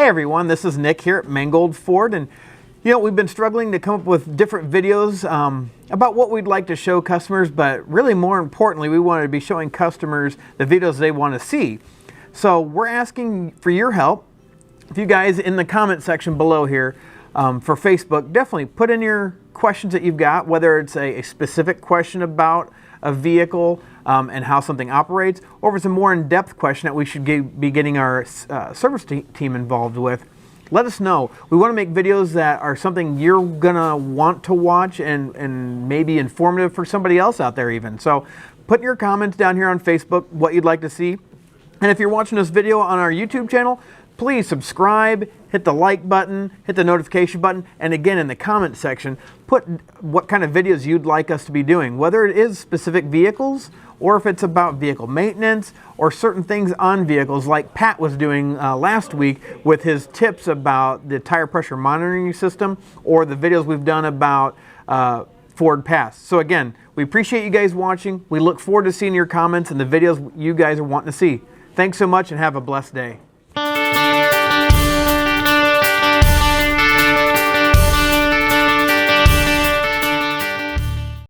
Hey everyone, this is Nick here at Mangold Ford, and we've been struggling to come up with different videos about what we'd like to show customers, but really more importantly, we wanted to be showing customers the videos they want to see. So we're asking for your help. If you guys in the comment section below here for Facebook, definitely put in your questions that you've got, whether it's a specific question about a vehicle and how something operates, or if it's a more in-depth question that we should be getting our service team involved with. Let us know. We want to make videos that are something you're gonna want to watch and maybe informative for somebody else out there even. So put your comments down here on Facebook, what you'd like to see. And if you're watching this video on our YouTube channel, please subscribe, hit the like button, hit the notification button, and again in the comment section, put what kind of videos you'd like us to be doing, whether it is specific vehicles or if it's about vehicle maintenance or certain things on vehicles like Pat was doing last week with his tips about the tire pressure monitoring system, or the videos we've done about Ford Pass. So again, we appreciate you guys watching. We look forward to seeing your comments and the videos you guys are wanting to see. Thanks so much and have a blessed day.